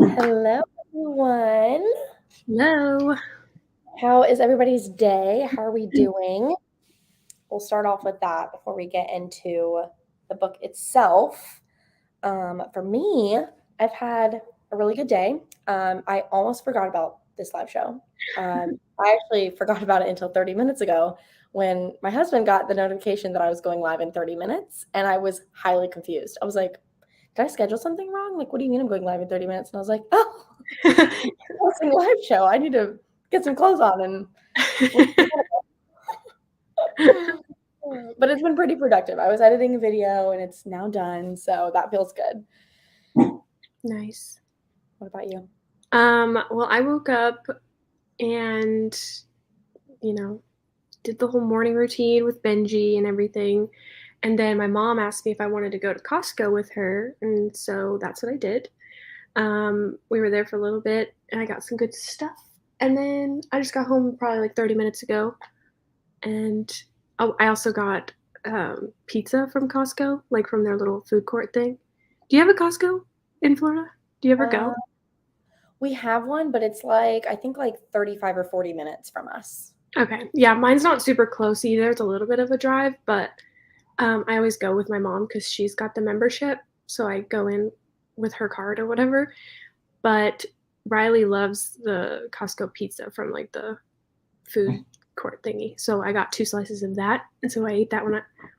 Hello, everyone. Hello. How is everybody's day? How are we doing? We'll start off with that before we get into the book itself. For me, I've had a really good day. I almost forgot about this live show. I actually forgot about it until 30 minutes ago when my husband got the notification that I was going live in 30 minutes, and I was highly confused. I was like, did I schedule something wrong? Like, what do you mean I'm going live in 30 minutes? And I was like, oh, hosting a live show. I need to get some clothes on and but it's been pretty productive. I was editing a video and it's now done, so that feels good. Nice. What about you? Well, I woke up and, did the whole morning routine with Benji and everything. And then my mom asked me if I wanted to go to Costco with her. And so that's what I did. We were there for a little bit and I got some good stuff. And then I just got home probably like 30 minutes ago. And I also got pizza from Costco, like from their little food court thing. Do you have a Costco in Florida? Do you ever go? We have one, but it's like I think like 35 or 40 minutes from us. Okay. Yeah, mine's not super close either. It's a little bit of a drive, but I always go with my mom because she's got the membership. So I go in with her card or whatever. But Riley loves the Costco pizza from like the food court thingy. So I got 2 slices of that. And so I ate that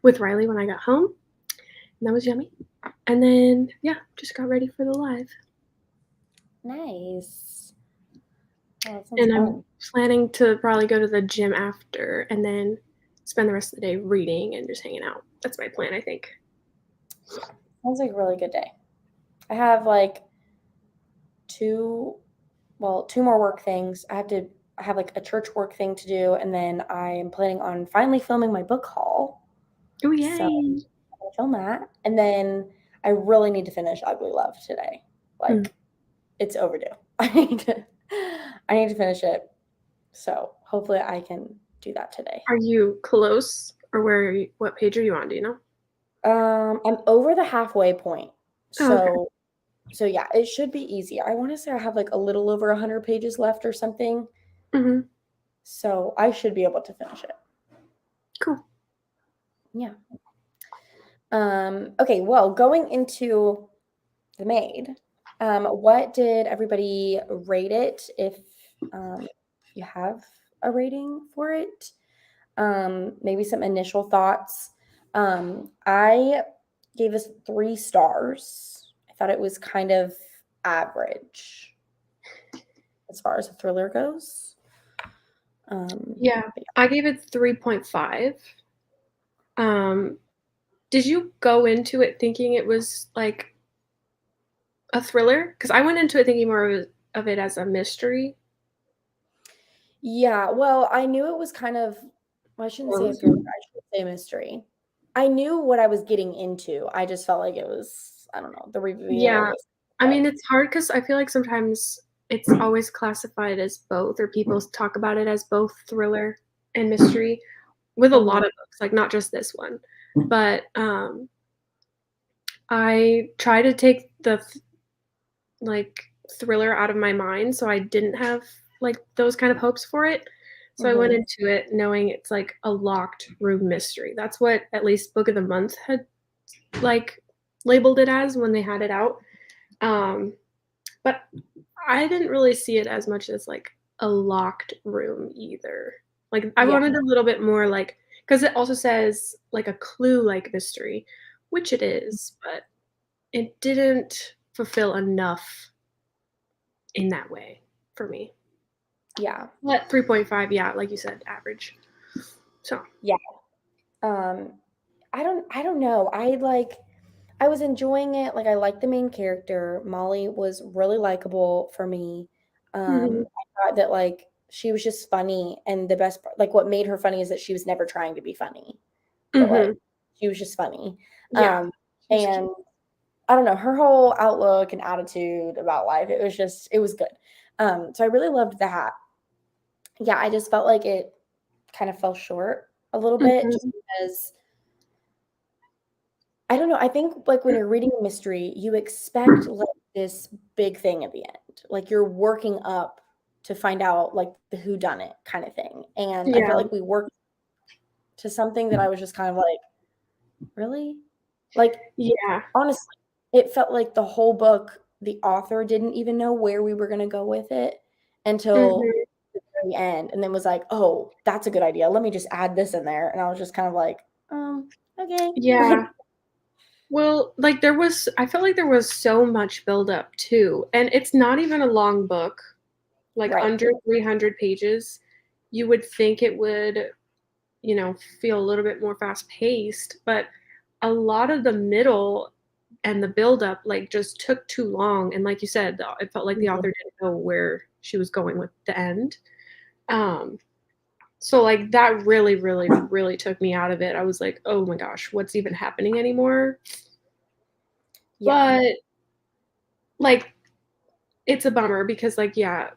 with Riley when I got home. And that was yummy. And then, yeah, just got ready for the live. Nice. Oh, And fun. I'm planning to probably go to the gym after and then spend the rest of the day reading and just hanging out. That's my plan, I think. Sounds like a really good day. I have like two more work things. I have like a church work thing to do, and then I am planning on finally filming my book haul. Oh, yay. So I'm gonna film that. And then I really need to finish Ugly Love today. Like it's overdue. I need to finish it. So hopefully I can do that today. Are you close or what page are you on? Do you know? I'm over the halfway point. Oh, okay. So yeah, it should be easy. I want to say I have like a little over 100 pages left or something. Mm-hmm. So I should be able to finish it. Cool. Yeah. Okay, well, going into The Maid, what did everybody rate it? If you have a rating for it, maybe some initial thoughts. I gave this 3 stars. I thought it was kind of average as far as a thriller goes. Yeah, I gave it 3.5. Did you go into it thinking it was like a thriller? Because I went into it thinking more of it as a mystery. Yeah, well, I knew it was kind of, well, I shouldn't say a thriller, I should say a mystery. I knew what I was getting into. I just felt like it was, I don't know, the reveal Yeah, was I mean, like, it's hard because I feel like sometimes it's always classified as both, or people talk about it as both thriller and mystery with a lot of books, like not just this one. But I try to take the like thriller out of my mind, so I didn't have like those kind of hopes for it. So I went into it knowing it's like a locked room mystery. That's what at least Book of the Month had like labeled it as when they had it out. But I didn't really see it as much as like a locked room either. Like I yeah, wanted a little bit more like, because it also says like a clue like mystery, which it is, but it didn't fulfill enough in that way for me. yeah, But 3.5, yeah, like you said, average. So yeah. I don't know. I was enjoying it. Like I liked the main character. Molly was really likable for me. I thought that like she was just funny, and the best part, like what made her funny is that she was never trying to be funny, but like she was just funny. Yeah, she's cute. And I don't know, her whole outlook and attitude about life, it was good. So I really loved that. Yeah, I just felt like it kind of fell short a little bit just because I don't know, I think, like, when you're reading a mystery, you expect, like, this big thing at the end. Like you're working up to find out like the whodunit kind of thing. And I Yeah. felt like we worked to something that I was just kind of like, really? Like Yeah. honestly, it felt like the whole book, the author didn't even know where we were going to go with it until Mhm. the very end, and then was like, "Oh, that's a good idea. Let me just add this in there." And I was just kind of like, okay." Yeah. Well, like, I felt like there was so much buildup too, and it's not even a long book, like, Right. under 300 pages. You would think it would, feel a little bit more fast-paced, but a lot of the middle and the buildup, like, just took too long, and like you said, it felt like the Mhm. author didn't know where she was going with the end. Um, so, like, that really, really, really took me out of it. I was like, "Oh my gosh, what's even happening anymore?" Yeah. But, like, it's a bummer because, like, yeah,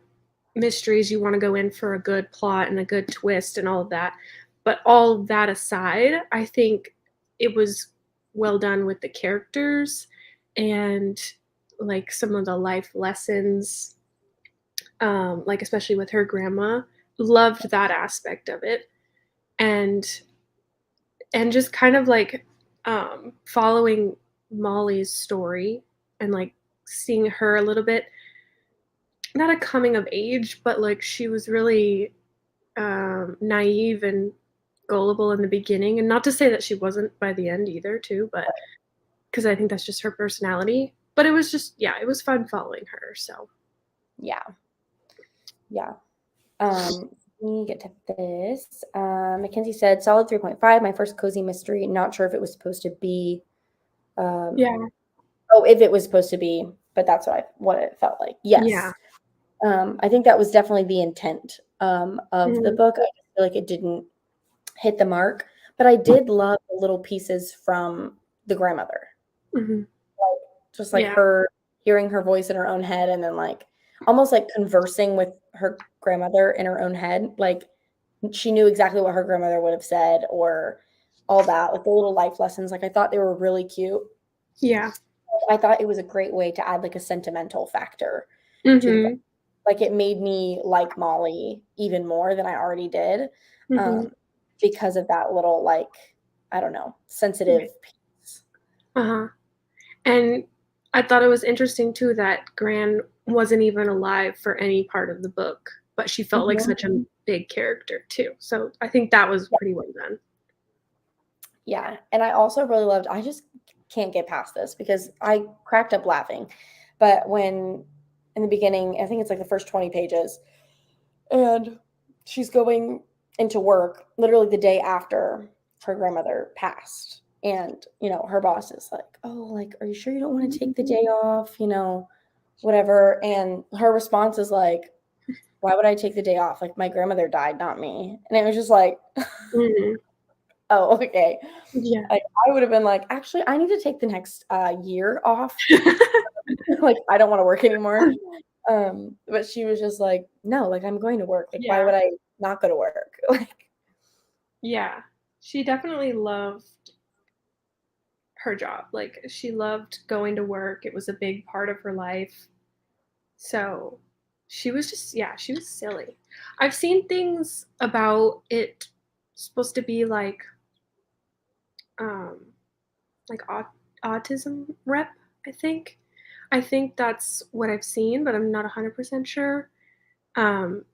mysteries, you wanna go in for a good plot and a good twist and all of that. But all that aside, I think it was well done with the characters and, like, some of the life lessons, like, especially with her grandma. Loved that aspect of it. And just kind of, like, following Molly's story and, like, seeing her a little bit not a coming of age, but, like, she was really, naive and gullible in the beginning, and not to say that she wasn't by the end either too, but because I think that's just her personality. But it was just yeah, it was fun following her, so Yeah. Yeah. Let me get to this. Mackenzie said, solid 3.5, my first cozy mystery. Not sure if it was supposed to be, um, yeah, oh, if it was supposed to be, but that's what it felt like. yeah. Yes. I think that was definitely the intent, of the Mhm, book. I just feel like it didn't hit the mark, but I did love the little pieces from the grandmother. mhm. Like, just like Yeah, her hearing her voice in her own head and then, like, almost like conversing with her grandmother in her own head, like, she knew exactly what her grandmother would have said or all that, like, the little life lessons, like, I thought they were really cute. yeah. I thought it was a great way to add, like, a sentimental factor to the book. Mhm, Like, it made me like Molly even more than I already did, mhm. um, because of that little, like, I don't know, Right. sensitive piece. Uh-huh. And I thought it was interesting too that Gran wasn't even alive for any part of the book, but she felt like Mhm. such a big character too. So I think that was pretty well done. Yeah, and I also really loved I just can't get past this because I cracked up laughing, but when in the beginning, I think it's like the first 20 pages, and she's going into work literally the day after her grandmother passed, and, her boss is like, "Oh, like, are you sure you don't wanna take the day off?" Whatever, and her response is like, "Why would I take the day off? Like, my grandmother died, not me." And it was just like, Mhm. "Oh, okay." Yeah. Like, I would have been like, "Actually, I need to take the next, year off. Like, I don't wanna work anymore." But she was just like, "No, like, I'm going to work. Like, why Yeah. would I not go to work?" Like, Yeah. She definitely loved her job. Like, she loved going to work. It was a big part of her life. So, she was just yeah, she was silly. I've seen things about it supposed to be um, like autism rep, I think. I think that's what I've seen, but I'm not 100% sure. Um,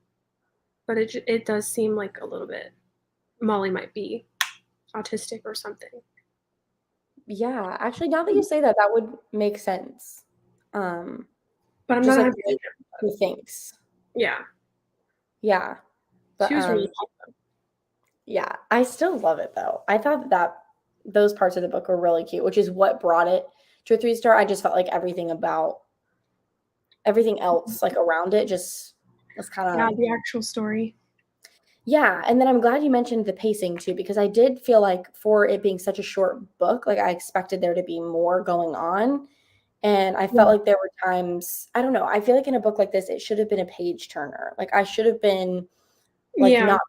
but it does seem like a little bit Molly might be autistic or something. yeah, actually, now that you say that, that would make sense. Um, But I'm just not like the way 100% sure. she thinks. Yeah. Yeah, but, She was really cute. yeah, I still love it, though. I thought that those parts of the book were really cute, which is what brought it to a 3 star. I just felt like everything else, like, around it just was Yeah, kinda. the actual story. Yeah, and then I'm glad you mentioned the pacing too, because I did feel like for it being such a short book, like, I expected there to be more going on, and I felt Yeah. like there were times I don't know, I feel like in a book like this, it should have been a page turner. Like, I should have been, like, Yeah. not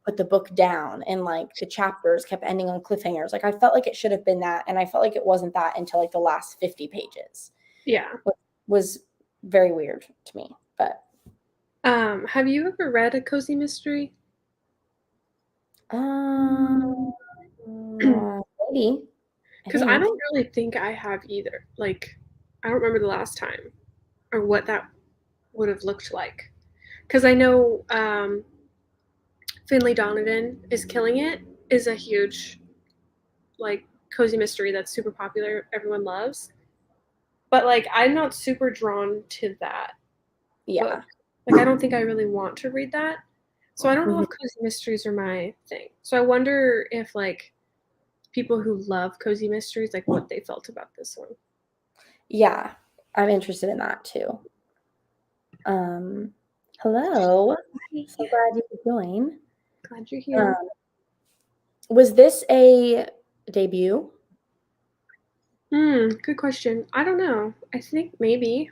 put the book down and, like, the chapters kept ending on cliffhangers. Like, I felt like it should have been that, and I felt like it wasn't that until, like, the last 50 pages. Yeah. was very weird to me. But Have you ever read a cozy mystery? maybe, I Because I think. don't really think I have either. Like, I don't remember the last time or what that would have looked like. Because I know Finley Donovan is killing it is a huge like cozy mystery that's super popular, everyone loves. But like I'm not super drawn to that book. Yeah. Like I don't think I really want to read that. So I don't know Mhm. if cozy mysteries are my thing. So I wonder if like people who love cozy mysteries like what they felt about this one. Yeah, I'm interested in that too. Hello. So Hi. glad you could join. Glad you're Um, here. was this a debut? Good question. I don't know. I think maybe.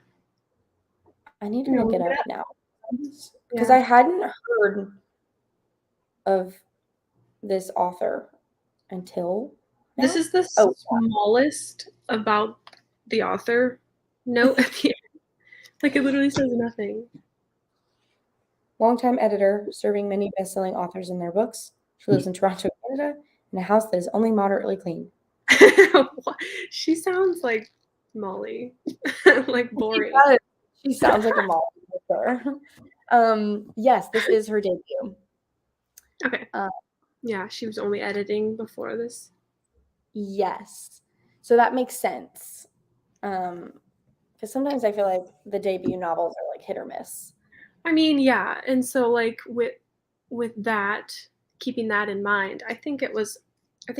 I need to No, look it up now because yeah. I hadn't heard of this author until This now. is the Oh, smallest about the author note at the end. Like it literally says nothing. longtime editor, serving many best-selling authors in their books. She lives in Toronto, Canada, in a house that is only moderately clean. She sounds like Molly. Like She boring. does. She sounds like a mom for sure. Yes, this is her debut. Okay. Uh, Yeah, she was only editing before this. yes, so that makes sense. Because sometimes I feel like the debut novels are like hit or miss. I mean, yeah, and so like with that, keeping that in mind, I think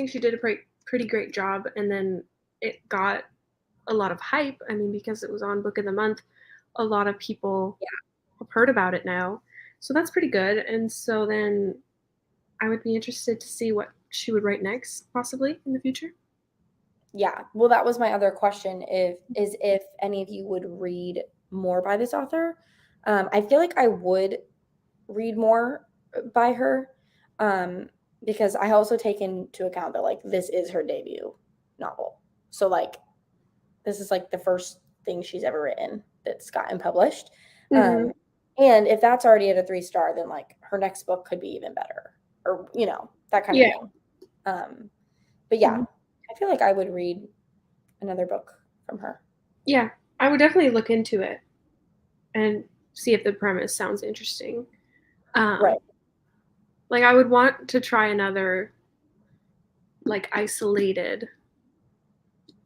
she did a pretty great job, and then it got a lot of hype. I mean, because it was on Book of the Month, a lot of people Yeah, have heard about it now, so that's pretty good. And so then I would be interested to see what she would write next, possibly in the future. yeah. Well, that was my other question. If any of you would read more by this author, I feel like I would read more by her, um, because I also take into account that like this is her debut novel. So like this is like the first thing she's ever written that's gotten published. Mm-hmm. Um, and if that's already at a 3 star, then like her next book could be even better, or that kind of Yeah. thing. But yeah, Mhm. I feel like I would read another book from her. Yeah, I would definitely look into it and see if the premise sounds interesting. Right. Um, like I would want to try another like isolated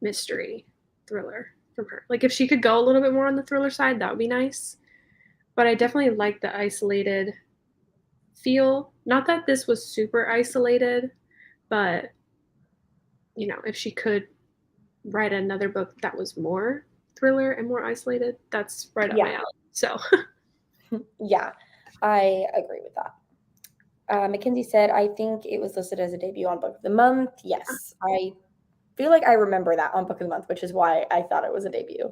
mystery thriller from her. Like if she could go a little bit more on the thriller side, that would be nice. But I definitely like the isolated feel. Not that this was super isolated, but if she could write another book that was more thriller and more isolated, that's right up Yeah. my alley. So, Yeah. I agree with that. Mackenzie said, I think it was listed as a debut on Book of the Month. Yes. I feel like I remember that on Book of the Month, which is why I thought it was a debut.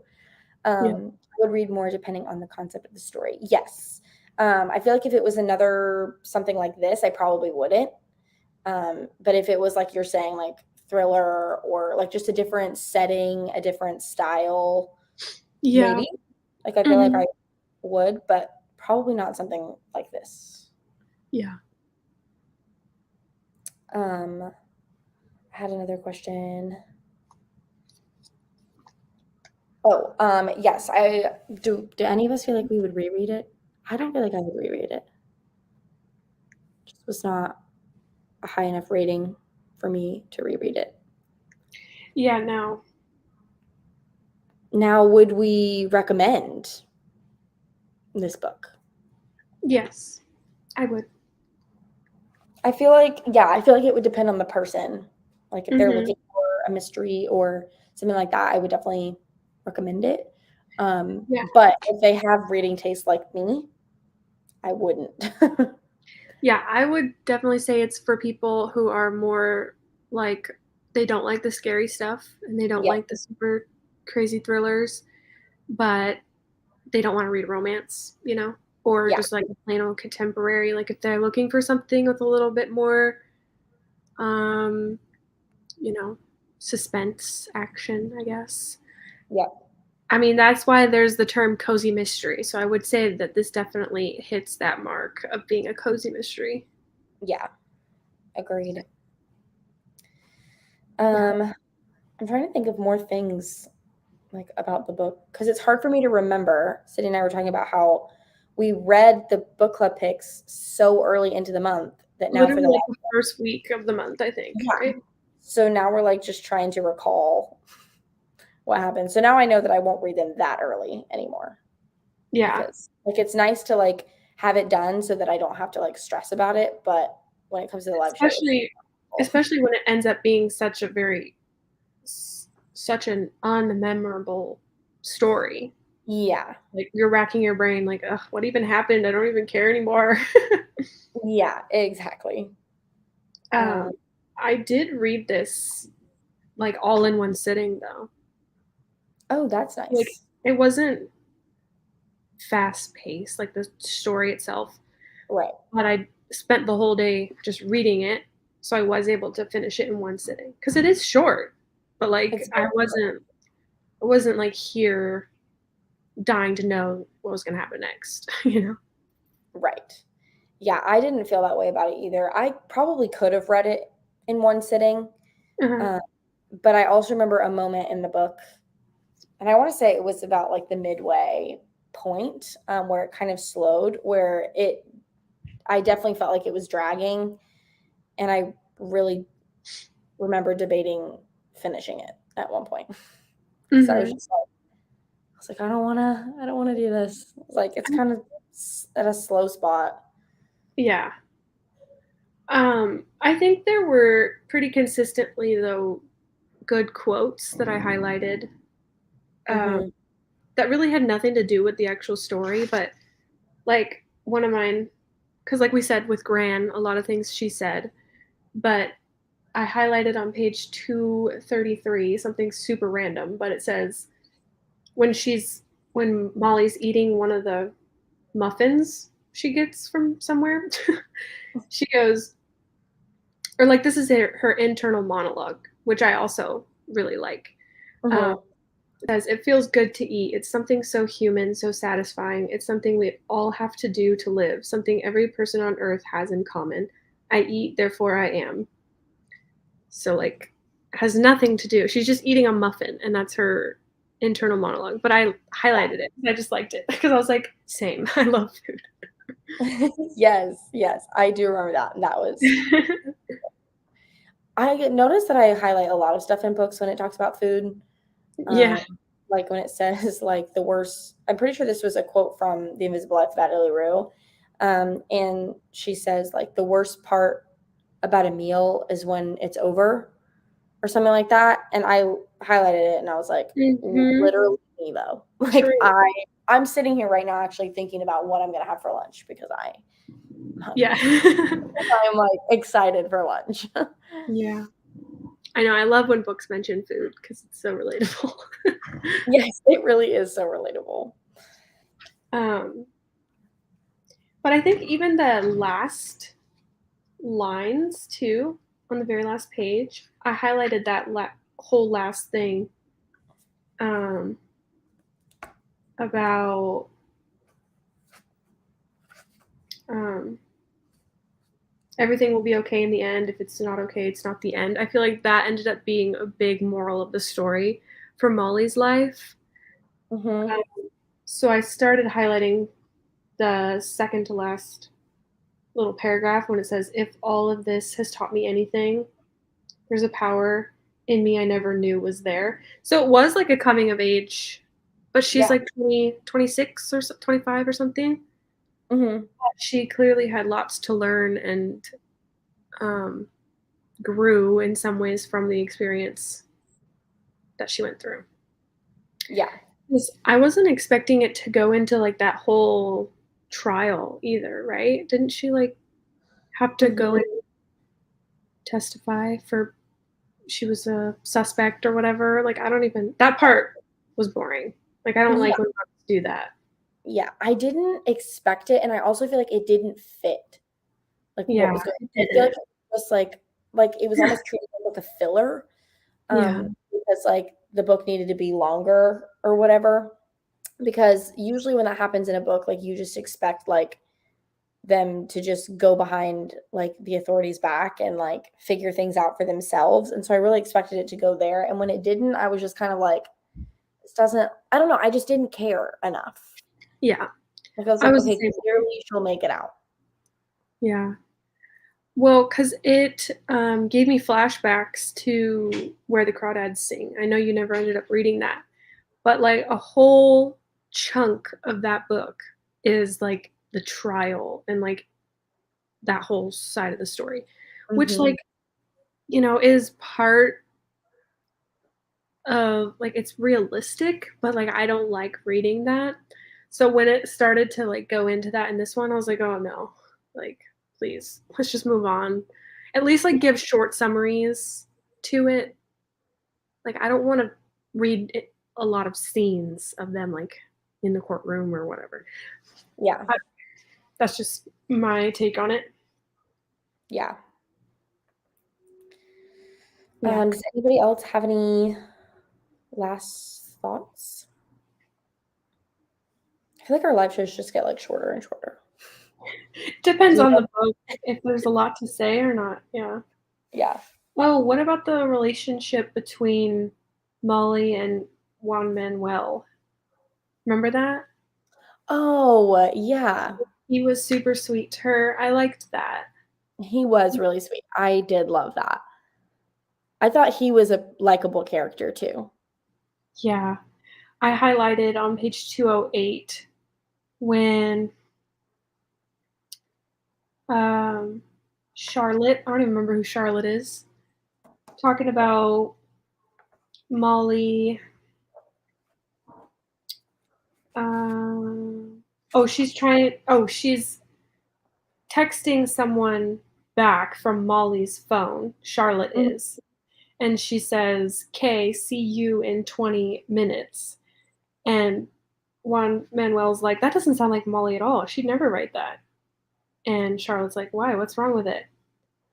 yeah. I would read more depending on the concept of the story. Yes. I feel like if it was another something like this, I probably wouldn't. But if it was like you're saying, like thriller or like just a different setting, a different style, Yeah. maybe. Like I feel like Mhm. I would, but probably not something like this. Yeah. I had another question. Oh, yes. I do. Do any of us feel like we would reread it? I don't feel like I would reread it. Just was not a high enough rating for me to reread it. Yeah, no. Now, would we recommend this book? Yes, I would. I feel like it would depend on the person. Like if they're Mhm. looking for a mystery or something like that, I would definitely recommend it. Yeah. But if they have reading taste like me, I wouldn't. Yeah, I would definitely say it's for people who are more like they don't like the scary stuff and they don't Yeah, like the super crazy thrillers, but they don't want to read romance, or yeah, just like a plain old contemporary. Like if they're looking for something with a little bit more, um, you know, suspense action, I guess. yeah. I mean, that's why there's the term cozy mystery. So I would say that this definitely hits that mark of being a cozy mystery. Yeah, agreed. Yeah. I'm trying to think of more things like about the book because it's hard for me to remember. Sydney and I were talking about how we read the book club picks so early into the month that now for Literally the like last the first week of the month, I think, yeah. right? So now we're like just trying to recall what happened. So now I know that I won't read them that early anymore Yeah. because like it's nice to like have it done so that I don't have to like stress about it. But when it comes to the live show, it's Especially especially when it ends up being such an unmemorable story. yeah, Like you're racking your brain like, ugh, what even happened? I don't even care anymore. yeah, exactly. um, Um, I did read this like all in one sitting though. oh, that's Like nice. it wasn't fast paced, like the story itself, Right. but I spent the whole day just reading it, so I was able to finish it in one sitting because it is short. But like It's very I wasn't like here dying to know what was gonna happen next. You know? right. Yeah, I didn't feel that way about it either. I probably could have read it in one sitting, Uh-huh. uh, but I also remember a moment in the book, and I want to say it was about like the midway point where it kind of slowed, where I definitely felt like it was dragging, and I really remember debating finishing it at one point because I was Mm-hmm. just like, I don't want to do this. Like it's kind of at a slow spot. Yeah. I think there were pretty consistently though good quotes that I highlighted um, Hmm. that really had nothing to do with the actual story, but like one of mine, because like we said with Gran, a lot of things she said, but I highlighted on page 233 something super random, but it says when she's when Molly's eating one of the muffins she gets from somewhere, she goes, or like this is her internal monologue, which I also really like. Um, Hmm. it says, "It feels good to eat. It's something so human, so satisfying. It's something we all have to do to live, something every person on earth has in common. I eat, therefore I am." So like has nothing to do. She's just eating a muffin and that's her internal monologue. But I highlighted it. I just liked it because I was like, same. I love food. Yes, yes, I do remember that. That was I noticed that I highlight a lot of stuff in books when it talks about food. Yeah. Um, like when it says like the worst. I'm pretty sure this was a quote from The Invisible Life of Adelie Rue, and she says like the worst part about a meal is when it's over or something like that. And I highlighted it and I was like, Mm-hmm. literally me though. Like True. I'm sitting here right now actually thinking about what I'm gonna have for lunch because I'm Yeah. hungry. I'm like excited for lunch. Yeah. I know. I love when books mention food because it's so relatable. Yes, it really is so relatable. um, but I think even the last lines too on the very last page, I highlighted that whole last thing um, about um, everything will be okay in the end. If it's not okay, it's not the end. I feel like that ended up being a big moral of the story for Molly's life. Hmm. Um, so I started highlighting the second to last little paragraph when it says, "If all of this has taught me anything, there's a power in me I never knew was there." So it was like a coming of age, but she's Yeah. like 26 or 25 or something. Hmm. She clearly had lots to learn and um, grew in some ways from the experience that she went through. Yeah. 'Cause I wasn't expecting it to go into like that whole trial either, right? Didn't she like have to go Hmm. and testify for she was a suspect or whatever? Like I don't even that part was boring. Like I don't Yeah. like when books do that. Yeah. I didn't expect it, and I also feel like it didn't fit like what Yeah, was going. it I feel like didn't. it was just like it was almost treated like a filler, Yeah. because like the book needed to be longer or whatever, because usually when that happens in a book, like, you just expect, like, them to just go behind, like, the authorities' back and, like, figure things out for themselves, and so I really expected it to go there, and when it didn't, I was just kind of like, "This doesn't," I don't know, I just didn't care enough. Yeah. Like, I was I like, was the "Okay, same way. clearly she'll make it out." Yeah. Well, 'cause it, gave me flashbacks to Where the Crawdads Sing. I know you never ended up reading that, but, like, a whole chunk of that book is, like, the trial and, like, that whole side of the story, which, Mhm. like, is part of like, it's realistic, but, like, I don't like reading that. So when it started to, like, go into that in this one, I was like, "Oh, no. Like, please, let's just move on." At least, like, give short summaries to it. Like, I don't wanna read it a lot of scenes of them, like, in the courtroom or whatever. Yeah, I That's just my take on it. yeah. Yeah. Does anybody else have any last thoughts? I feel like our live shows just get, like, shorter and shorter. Do Depends you on know? the book, if there's a lot to say or not, yeah. Yeah. Oh, what about the relationship between Molly and Juan Manuel? Remember that? Oh, yeah. He was super sweet to her. I liked that. He was really sweet. I did love that. I thought he was a likable character too. Yeah. I highlighted on page 208 when, um, Charlotte I don't even remember who Charlotte is, talking about Molly, she's texting someone back from Molly's phone, Charlotte Mhm. is, and she says, "Kay, see you in 20 minutes." And Juan Manuel's like, "That doesn't sound like Molly at all. She'd never write that." And Charlotte's like, "Why? What's wrong with it?"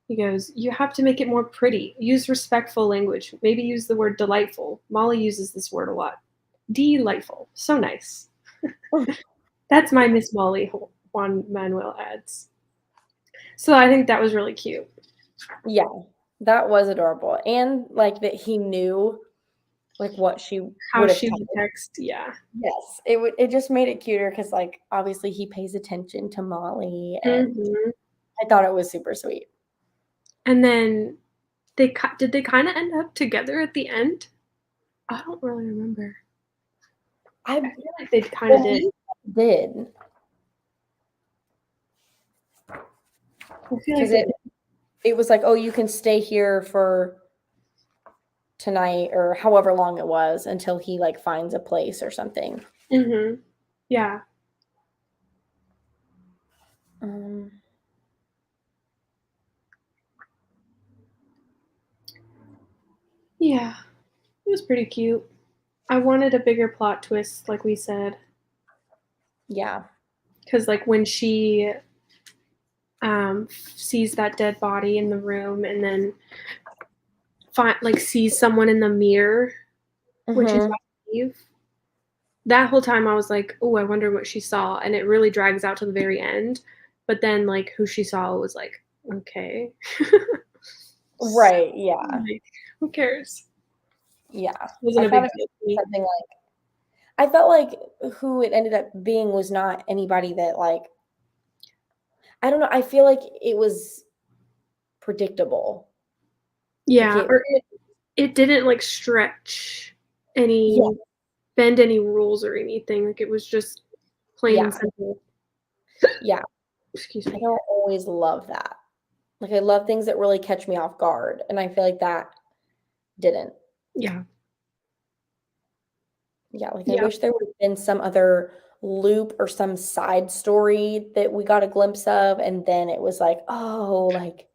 He goes, "You have to make it more pretty. Use respectful language. Maybe use the word delightful. Molly uses this word a lot. Delightful. So nice." That's my Miss Molly, Juan Manuel adds. So I think that was really cute. Yeah, that was adorable, and, like, that he knew, like, what she How would have she would typed. text, yeah. Yes, it just made it cuter because, like, obviously he pays attention to Molly, and Mhm. I thought it was super sweet. And then did they kinda end up together at the end? I don't really remember. I I feel like they kinda did. believe I did, I feel like because they did. it was like, "Oh, you can stay here for tonight," or however long it was until he, like, finds a place or something. Mhm. Yeah. Um, Yeah. It was pretty cute. I wanted a bigger plot twist, like we said, yeah. because like, when she, sees that dead body in the room and then sees someone in the mirror when she's Mhm. about to leave, that whole time I was like, "Oh, I wonder what she saw," and it really drags out to the very end, but then, like, who she saw was like, "Okay." So, Right, yeah, like, who cares? yeah. Wasn't I a thought big it deal was to me. something like, I felt like who it ended up being was not anybody that, like, I don't know, I feel like it was predictable. Like, Yeah, it or it didn't, like, yeah, bend any rules or anything, like, it was just plain and yeah, simple. yeah. Excuse I me. don't always love that. Like, I love things that really catch me off guard, and I feel like that didn't. Yeah. Yeah, like, I Yeah. wish there would've been some other loop or some side story that we got a glimpse of, and then it was like, "Oh, like,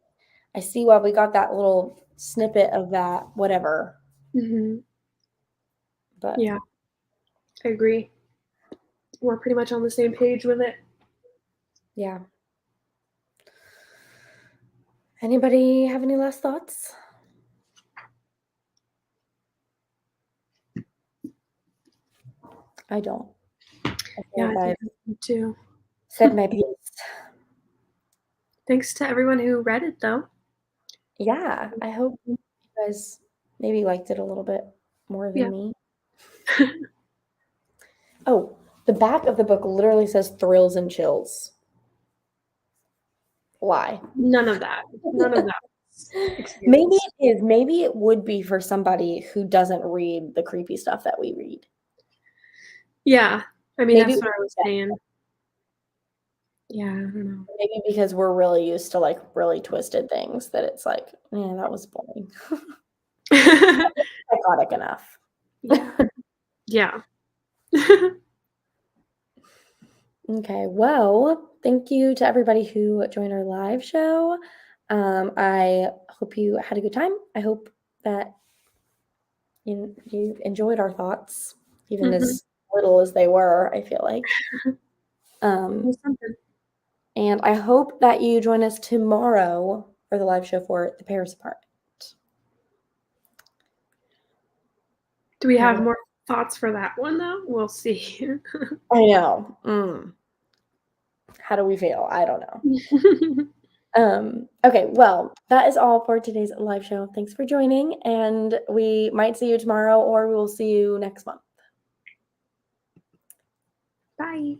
I see why we got that little snippet of that whatever." Mhm. But, Yeah, I agree. We're pretty much on the same page with it. yeah. Anybody have any last thoughts? I don't. I feel Yeah, like I I've think I do too. said my piece. Thanks to everyone who read it, though. Yeah, I hope you guys maybe liked it a little bit more than Yeah. me. Oh, the back of the book literally says thrills and chills. Lie. None of that. None of that was Maybe experienced. it is. Maybe it would be for somebody who doesn't read the creepy stuff that we read. Yeah. I mean, Maybe that's what I was saying. Yeah, I don't know. maybe because we're really used to like really twisted things that it's like, yeah, that was boring. Psychotic enough. Yeah. Yeah. Okay, well, thank you to everybody who joined our live show. I hope you had a good time. I hope that you enjoyed our thoughts, even Mhm. as little as they were, I feel like. It was something. And I hope that you join us tomorrow for the live show for The Paris Apartment. Do we have Okay. more thoughts for that one, though? We'll see. I know. How do we feel? I don't know. Okay, well, that is all for today's live show. Thanks for joining, and we might see you tomorrow or we will see you next month. Bye.